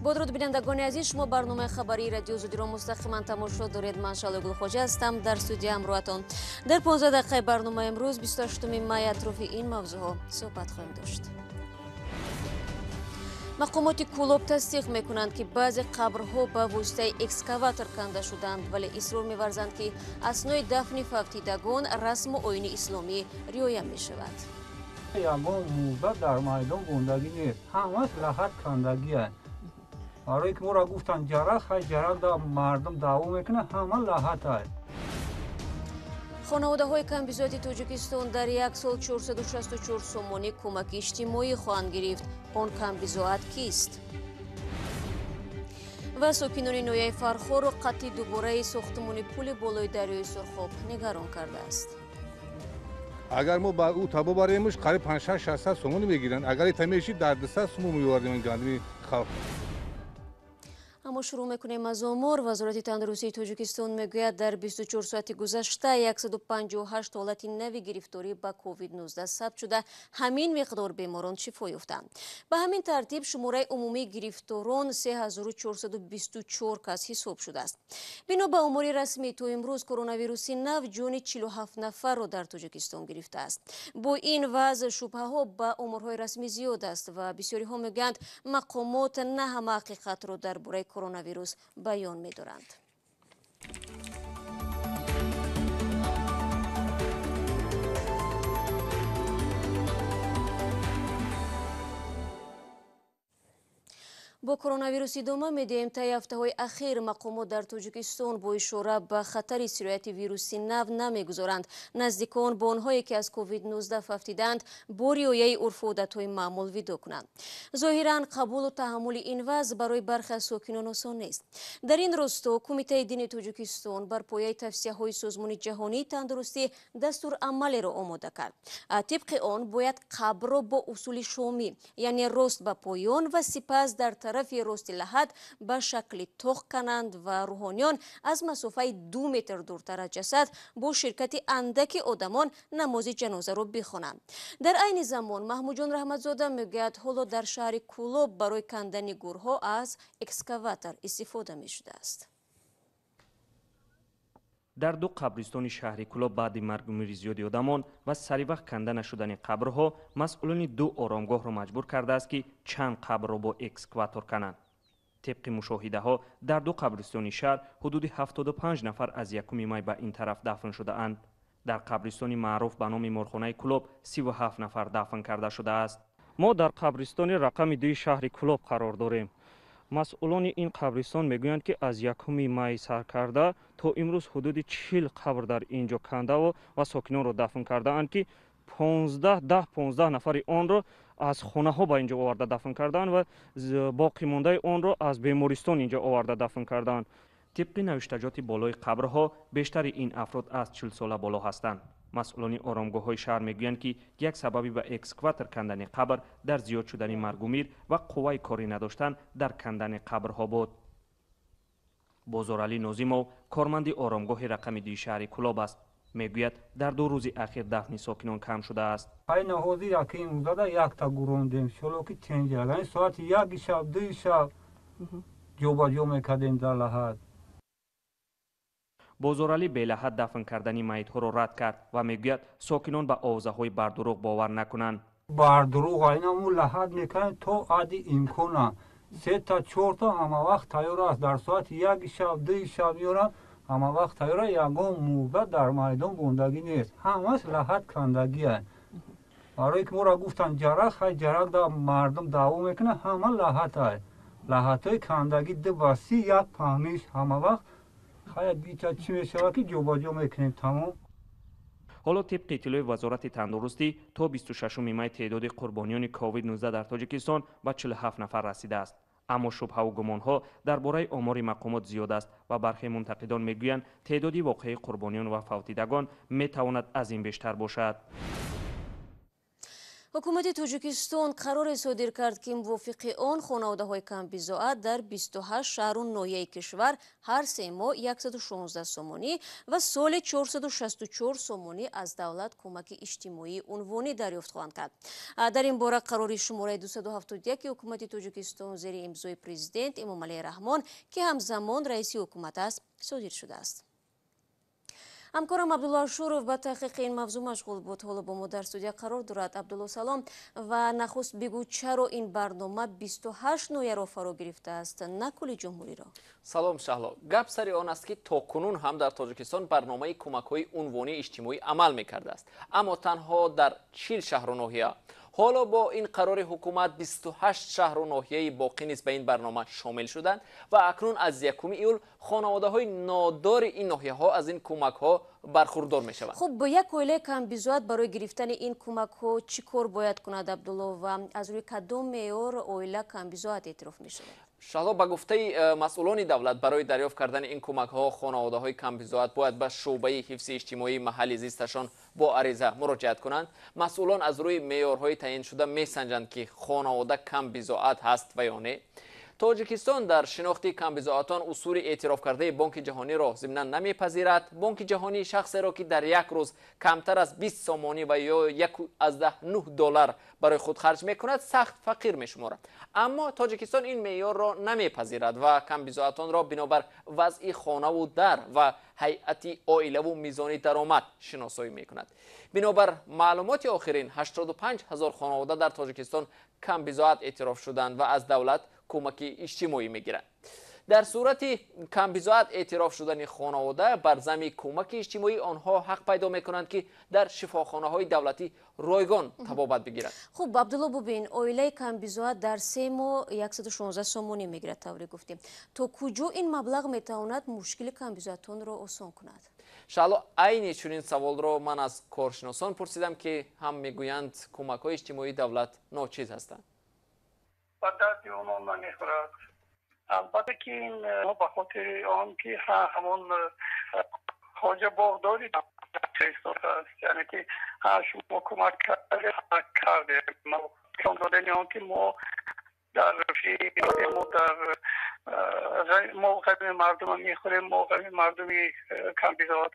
با درود بینندگان عزیز، شما برنامه خبری رادیو ازودی را مستقیما تماشا دارید. من شعله گلخوجه هستم در استودیو همراهتان. در 15 دقیقه برنامه امروز 28 می اطراف این موضوعها صحبت خواهیم داشت. مقامات کلوب تصدیق میکنند که بعضی قبرها با واسطه экскаватор کنده شدند، ولی исрор меварзанд که اسنای дафни فوتیدگان расму оини исломӣ риоя می شود. ягон мурда дар майдон бундагӣ нест, ҳамаш раҳат кандагӣ аст. барое ки моро гуфтанд ҷарак, хай ҷарак да мардум даъво мекунад, ҳама раҳат аст. خانواده‌های камбизоати тоҷикистон در یک سال 464 сомонӣ کمک اجتماعی خواهند گرفت. آن камбизоат کیست؟ و ساکنان نویای فرخور و قطعی دوباره ساختمان پل بالای دریای سرخاب نگران کرده است. اگر ما با او تابو باریمش قریب 500-600 سومون میگیرن، اگر تمیشی در 200 سومون میوردیم گندمی خلق. اما شروع میکنیم از آمار. وزارت تندرستی تاجیکستان میگوید در 24 ساعت گذشته 158 حالت نوی گرفتاری با کووید 19 ثبت شده. همین مقدار بیماران شفا یافتند. به همین ترتیب شماره عمومی گرفتاران 3424 کس حساب شده است. بنا به آمار رسمی تا امروز کرونا ویروس نو جان 47 نفر را در تاجیکستان گرفته است. با این وضع شبهه ها به آمارهای رسمی زیاد است و بسیاری ها میگویند مقامات نه همه حقیقت را درباره کرونا ویروس بیان می‌دارند. با کرونا ویروس ادامه میدهیم. طی هفته‌های اخیر مقامات در تاجیکستان با اشاره به خطر سرایت ویروس نو نمیگذارند. نزدیکان با آنهایی که از کووید 19 ففتیدند با ریایه عرف و عادت‌های معمول ویدا کنند. ظاهراً قبول و تحمل این وضع برای برخی از ساکنان آسان نیست. در این راستا کمیته دینی تاجیکستان بر پایه توصیه‌های سازمان جهانی تندرستی دستور عملی را آماده کرد. طبق آن باید قبر را با اصول شامی، یعنی راست به پایان و سپس در طرف راست لحد به شکل تخ کنند و روحانیان از مسافه 2 متر دورتر از جسد با شرکت اندک آدمان نماز جنازه را بخوانند. در عین زمان محمود جان رحمتزاده میگوید حالا در شهر کولوب برای کندن گورها از экскаватор استفاده می شده است. در دو قبرستان شهر کولوب بعد مرگ و میر زیادی آدمان و سری وقت کنده نشدن قبرها، مسئولان دو آرامگاه را مجبور کرده است که چند قبر را با экскаватор کنند. طبق مشاهده ها در دو قبرستان شهر حدود 75 نفر از یکم می به این طرف دفن شده اند. در قبرستان معروف به نام مورخانه کولوب 37 نفر دفن کرده شده است. ما در قبرستان رقم 2 شهر کولوب قرار داریم. مسئولان این قبرستان میگویند که از یکم می سر کرده تا امروز حدود 40 قبر در اینجا کنده و ساکنان را دفن کرده اند که 15 نفر آن را از خانه ها به اینجا آورده دفن کردند و باقی مانده آن را از بیمارستان اینجا آورده دفن کردند. طبق نوشتجات بالای قبرها بیشتر این افراد از 40 ساله بالا هستند. مسئولان آرامگاه های شهر میگویند که یک سببی به экскаватор کندن قبر در زیاد شدن مرگ و میر و قوه کاری نداشتن در کندن قبرها بود. بازارعلی نازیمو کارمند آرامگاه رقم 2 شهر کولوب است. میگوید در 2 روز اخیر دفن ساکنان کم شده است. ای نهادی را که این روزا یک تا گروندیم شلوکی چنج یعنی ساعت 1 شب 2 شب جابجا میکردیم در لحد. بازارعلی به لحد دفن کردن میت‌ها را رد کرد و میگوید ساکنان به آوازه‌های بردروغ باور نکنند. بردروغ اینمو لحد میکنن تو عادی امکانه 3 تا 4 تا همه وقت تیار است. در ساعت 1 شب 2 شب میارن همه وقت تیار. یگان مرده در میدان بوندگی نیست، همش لحد کندگی است. برای که ما گفتن جرق، خیلی جرق دا مردم دعوا میکنه، همه لحد است. لحد های کندگی دو بسی یک پهمیش همه وقت خیلی بیچه چی میشه که جابجا میکنیم تمام. حالا طبق اطلاع وزارت تندرستی تا 26 می تعداد قربانیان کووید 19 در تاجیکستان به 47 نفر رسیده است. اما شبهه و گمانها درباره آمار مقامات زیاد است و برخی منتقدان میگویند تعداد واقعی قربانیان و فوتیدگان میتواند از این بیشتر باشد. ҳукумати тоҷикистон қароре содир кард ки мувофиқи он хонаводаҳои камбизоат дар 28 шаҳру ноҳияи кишвар ҳар 3 моҳ 116 сомонӣ ва соли 464 сомонӣ аз давлат кӯмаки иҷтимоии унвонӣ дарёфт хоҳанд кард. дар ин бора қарори шумораи 271 ҳукумати тоҷикистон зери имзои президент Эмомалии Раҳмон ки ҳамзамон раиси ҳукумат аст содир шудааст. ҳамкорам Абдулло Ашуров ба таҳқиқи ин мавзӯъ машғул буд. ҳоло бо мо дар студия қарор дорад. Абдулло, салом. Ва нахуст бигӯ, чаро ин барнома 28 ноҳияро фаро гирифтааст, на кули ҷумҳуриро? салом Шаҳло. Гап сари он аст ки то кунун ҳам дар Тоҷикистон барномаи кӯмакҳои унвонии иҷтимоӣ амал мекардааст, аммо танҳо дар 40 шаҳру ноҳия. ҳоло бо ин қарори ҳукумат 28 шаҳру ноҳияи боқӣ низ ба ин барнома шомил шуданд ва акнун аз 1 июл хонаводаҳои нодори ин ноҳияҳо аз ин кӯмакҳо бархурдор мешаванд. хуб, як оилаи камбизоат барои гирифтани ин кӯмакҳо чӣ кор бояд кунад, Абдулло, ва аз рӯи кадом меъёр оила камбизоат эътироф мешавад? Шаҳло, ба гуфтаи масъулони давлат барои дарёфт кардани ин кӯмакҳо хонаводаҳои камбизоат бояд ба шуъбаи ҳифзи иҷтимоии маҳалли зисташон бо ариза муроҷиат кунанд. масъулон аз рӯи меъёрҳои таъиншуда месанҷанд ки хонавода камбизоат ҳаст ва ё не. Тоҷикистон дар шинохти камбизоатон усули эътирофкардаи Бонки ҷаҳониро зимнан намепазирад. Бонки ҷаҳонӣ шахсеро ки дар як рӯз камтар аз 20 сомонӣ ва ё $1.9 барои худ харҷ мекунад, сахт фақир мешуморад. Аммо Тоҷикистон ин меъёрро намепазирад ва камбизоатонро бинобар вазъи хонаву дар ва ҳайати оилаву мизони даромад шиносоӣ мекунад. бинобар маълумоти охирин 85 000 хонавода дар Тоҷикистон камбизоат эътироф шуданд ва аз давлат кӯмаки иҷтимоӣ мегиранд. дар сурати камбизоат эътироф шудани хонавода бар замми кӯмаки иҷтимоӣ онҳо ҳақ пайдо мекунанд ки дар шифохонаҳои давлатӣ ройгон табобат бигиранд. хуб, Абдулло, бубин, оилаи камбизоат дар 3 моҳ 116 сомонӣ мегирад, тавре гуфтем. То куҷо ин маблағ метавонад мушкили камбизоатонро осон кунад? Шаҳло, айни чунин саволро ман аз коршиносон пурсидам ки ҳам мегӯянд кӯмакҳои иҷтимоии давлат ночиз ҳастанд. ба дарди онҳо намехӯрад. албатта ки ин ба хотири он ки ҳамон хоҷабоғдори аст, яъне ки шумо кӯмак кардем он додани он ки мо дар мо ғами мардума мехӯрем, мо ғами мардуми камбизоат.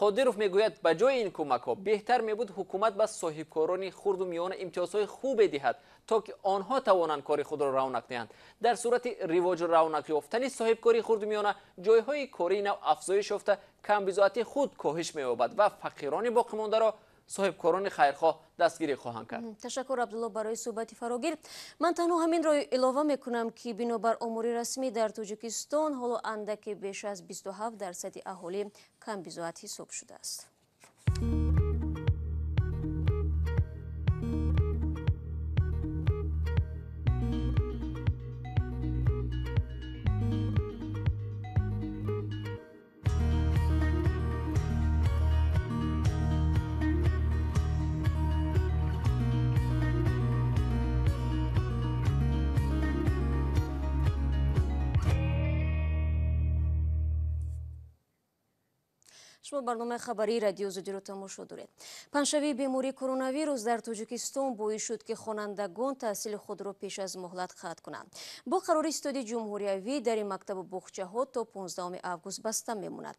Қодиров мегӯяд ба ҷои ин кӯмакҳо беҳтар мебуд ҳукумат ба соҳибкорони хурду миёна имтиёзҳои хубе диҳад, то ки онҳо тавонанд кори худро равнақ диҳанд. дар сурати ривоҷу равнақ ёфтани соҳибкории хурду миёна ҷойҳои кории нав афзоиш ёфта, камбизоати худ коҳиш меёбад ва фақирони боқимондаро соҳибкорони хайрхоҳ дастгирӣ хоҳанд кард. Ташаккур, Абдулло, барои суҳбати фарогир. Ман танҳо ҳаминро илова мекунам ки бинобар омори расмӣ дар Тоҷикистон ҳоло андаке беш аз 27% аҳолӣ камбизоат ҳисоб шудааст. шумо барномаи хабарии радиои Озодиро тамошо доред. Панҷшавии бемории коронавирус дар Тоҷикистон боис шуд ки хонандагон таҳсили худро пеш аз моҳлат қатъ кунанд. Бо қарори истоди ҷумҳуриявӣ дар ин мактабу боғчаҳо то 15 август баста мемонад.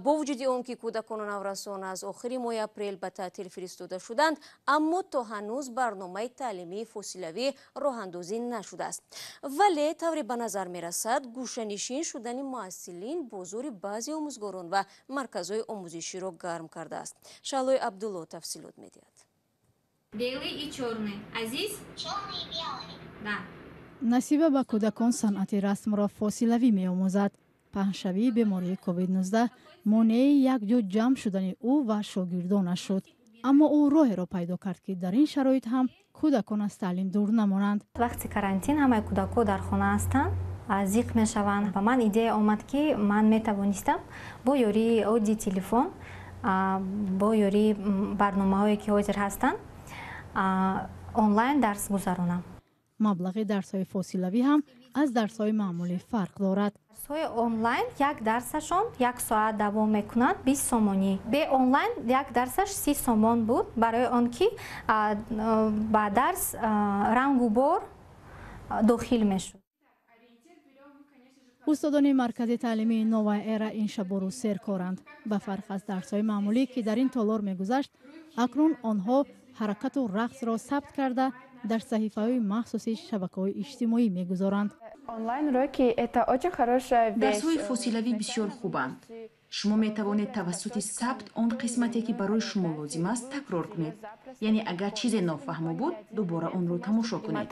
Бо вуҷуди он ки кӯдакону наврасон аз охири моҳи апрел ба таътил фиристода шуданд, аммо то ҳанӯз барномаи таълимии фосилавӣ роҳандозӣ нашудааст. Вале тавре ба назар мерасад, гӯшанишин шудани муассилин бозори баъзи омӯзгорон ва марказҳои омӯзиширо гарм кардааст. Шаҳлои Абдулло тафсилот медиҳад. Белый и черный. Азиз? Черный и белый. Да. Насиба ба кӯдакон санъати расмро фосилавӣ меомӯзад. паҳшавии бемории COVID-19 монеи якҷо ҷамъ шудани ӯ ва шогирдонаш шуд. аммо ӯ роҳеро пайдо кард ки дар ин шароит ҳам кӯдакон аз таълим дур намонанд. вақти карантин ҳамаи кӯдакҳо дар хона ҳастанд, зиқ мешаванд. Ба ман идея омад ки ман метавонистам бо ёрии одди телефон, бо ёрии барномаҳое ки ҳозир ҳастанд, онлайн дарс гузаронам. маблағи дарсҳои фосилавӣ ҳам аз дарсҳои маъмулӣ фарқ дорад. дарсҳои онлайн як дарсашон 1 соат давом мекунад 20 сомонӣ. Бе онлайн як дарсаш 30 сомон буд, барои он ки ба дарс рангу бор дохил мешуд. устодони маркази таълимии новая эра ин шабу рӯз серкоранд. ба фарқ аз дарсҳои маъмулӣ ки дар ин толор мегузашт, акнун онҳо ҳаракату рақсро сабт карда дар саҳифаҳои махсуси шабакаҳои иҷтимоӣ мегузоранд. дарсҳои фосилавӣ бисёр хубанд. шумо метавонед тавассути сабт он қисмате ки барои шумо лозим аст такрор кунед. яъне агар чизе нофаҳмо буд дубора онро тамошо кунед.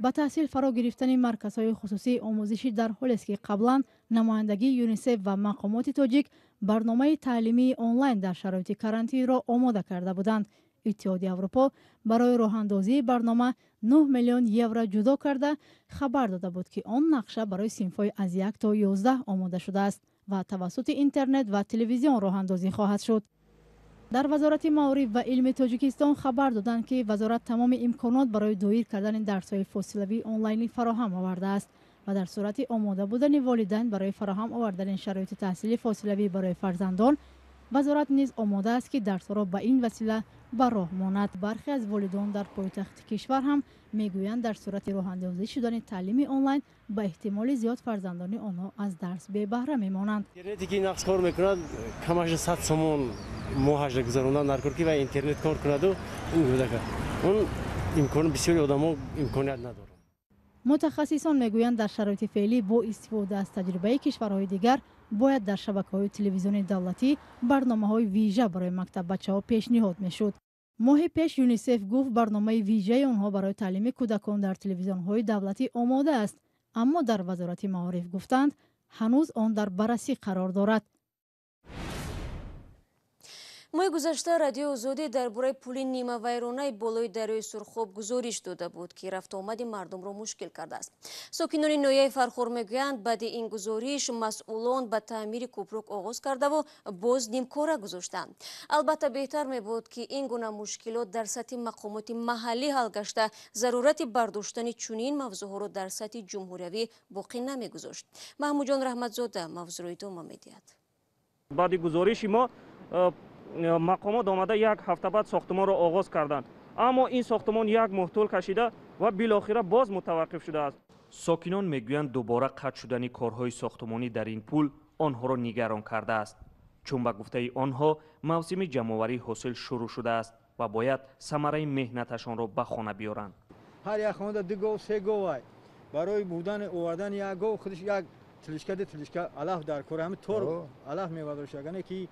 ба таҳсил фаро гирифтани марказҳои хусусии омӯзишӣ дар ҳолест ки қаблан намояндагии юнисеф ва мақомоти тоҷик барномаи таълимии онлайн дар шароити карантинро омода карда буданд. иттиҳоди аврупо барои роҳандозии барнома 9 миллион евро ҷудо карда хабар дода буд ки он нақша барои синфҳои аз 1 то 11 омода шудааст ва тавассути интернет ва телевизион роҳандозӣ хоҳад шуд. дар вазорати маориф ва илми тоҷикистон хабар доданд ки вазорат тамоми имконот барои доир кардани дарсҳои фосилавии онлайнӣ фароҳам овардааст ва дар сурати омода будани волидайн барои фароҳам овардани шароити таҳсили фосилавӣ барои фарзандон, вазорат низ омода аст ки дарсҳоро ба ин васила ба роҳ монад. бархе аз волидон дар пойтахти кишвар ҳам мегӯянд дар сурати роҳандозӣ шудани таълими онлайн ба эҳтимоли зиёд фарзандони онҳо аз дарс бебаҳра мемонанд. интернете ки нақс кор мекунад камаш 100 сомон моҳаш гузаронад наркорки ва интернет кор кунаду ин гудака он имкон бисёри одамо имконият надорад. мутахассисон мегӯянд дар шароити феълӣ бо истифода аз таҷрибаи кишварҳои дигар бояд дар шабакаҳои телевизиони давлатӣ барномаҳои вижа барои мактаббачаҳо пешниҳод мешуд. моҳи пеш юнисеф гуфт барномаи вижаи онҳо барои таълими кӯдакон дар телевизионҳои давлатӣ омода аст, аммо дар вазорати маориф гуфтанд ҳанӯз он дар баррасӣ қарор дорад. моҳи гузашта радиои Озодӣ дар бораи пули нимавайронаи болои дарёи Сурхоб гузориш дода буд ки рафтуомади мардумро мушкил кардааст. сокинони ноҳияи Фархор мегӯянд баъди ин гузориш масъулон ба таъмири кӯпрок оғоз кардаву боз нимкора гузоштанд. албатта беҳтар мебуд ки ин гуна мушкилот дар сатҳи мақомоти маҳаллӣ ҳал гашта зарурати бардоштани чунин мавзӯъҳоро дар сатҳи ҷумҳуриявӣ боқӣ намегузошт. маҳмуҷон раҳматзода мавзӯъро идома медиҳад. баъди гузориши мо мақомот омада як ҳафта баъд сохтумонро оғоз карданд, аммо ин сохтумон як моҳ тӯл кашида ва билохира боз мутаваққиф шудааст. сокинон мегӯянд дубора қатъ шудани корҳои сохтумонӣ дар ин пул онҳоро нигарон кардааст, чун ба гуфтаи онҳо мавсими ҷамъоварӣ ҳосил шурӯъ шудааст ва бояд самараи меҳнаташонро ба хона биёранд. ҳар як хонада 2 гов 3 гов барои будани овардани як гов худаш як тилишка алаф дар кор ҳами тор алаф мевадошагане ки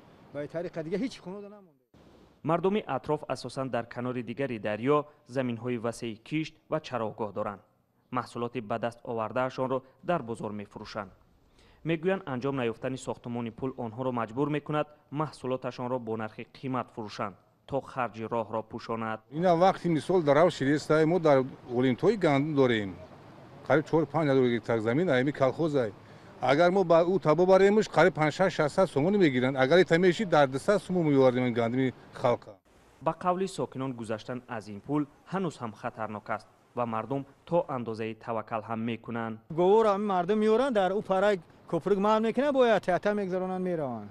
мардуми атроф асосан дар канори дигари дарё заминҳои васеи кишт ва чароғгоҳ доранд. маҳсулоти ба даст овардаашонро дар бозор мефурӯшанд. мегӯянд анҷом наёфтани сохтумони пул онҳоро маҷбур мекунад маҳсулоташонро бо нархи қимат фурӯшанд то харҷи роҳро пӯшонад. ина вақти мисол дар равши рестай мо дар олимтои гандум дорем қариб 4-5 гектар замин айми колхозай. агар мо ба ӯ табо баремш қариб 500-600 сомон мегиранд. агар итамеши дар 200 сомон меовардем гандуми халқа. ба қавли сокинон гузаштан аз ин пул ҳанӯз ҳам хатарнок аст ва мардум то андозаи таваккал ҳам мекунанд. говор мардум меоранд дар ӯ парай кӯприк маҳл мекунанд бояд театр мегзаронанд мераванд.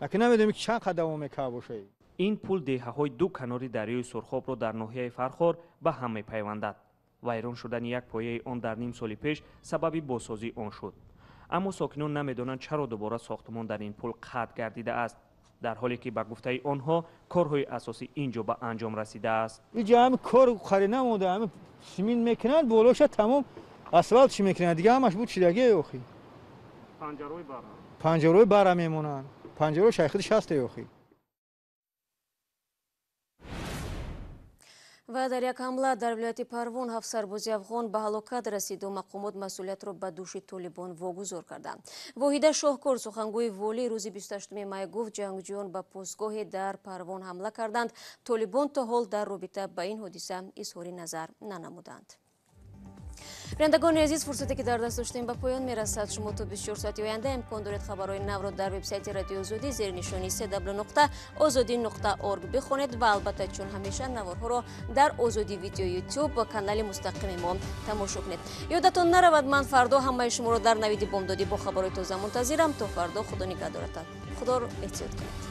лакин намедонем ки чанд қадам давом мекунад бошад. ин пул деҳаҳои ду канори дарёи Сурхобро дар ноҳияи Фархор ба ҳам мепайвандад. вайрон шудани як пояи он дар ним соли пеш сабаби босозии он шуд. аммо сокинон намедонанд чаро дубора сохтумон дар ин пул қатъ гардидааст, дар ҳоле ки ба гуфтаи онҳо корҳои асосӣ ин ҷо ба анҷом расидааст. инҷа ҳами кор қари намонда, ҳами симин мекунанд, болоша тамом асфалт чӣ мекунанд, дига ҳамаш буд чидагие охи. панҷарои бара мемонанд. панҷарои шайхиди 60 охи. ва дар як ҳамла дар вилояти Парвон 7 сарбози афғон ба ҳалокат расиду мақомот масъулиятро ба дӯши толибон вогузор карданд. воҳида шоҳкор сухангӯи вале рӯзи 28 май гуфт ҷангҷӯён ба постгоҳе дар Парвон ҳамла карданд. толибон то ҳол дар робита ба ин ҳодиса изҳори назар нанамуданд. بینندگان عزیز، فرصتی که در دست داشتیم به پایان میرسد. شما تو 24 ساعت آینده امکان دارید خبرهای نو را در وبسایت رادیو آزادی زیر نشانی www.azadi.org بخونید و البته چون همیشه نوارها را در آزادی ویدیو یوتیوب با کانال مستقیم ما تماشا کنید. یادتون نرود من فردا همه شما را در نوید بامدادی با خبرهای تازه منتظرم. تا فردا خدا نگهدارتان. خدا را احتیاط کنید.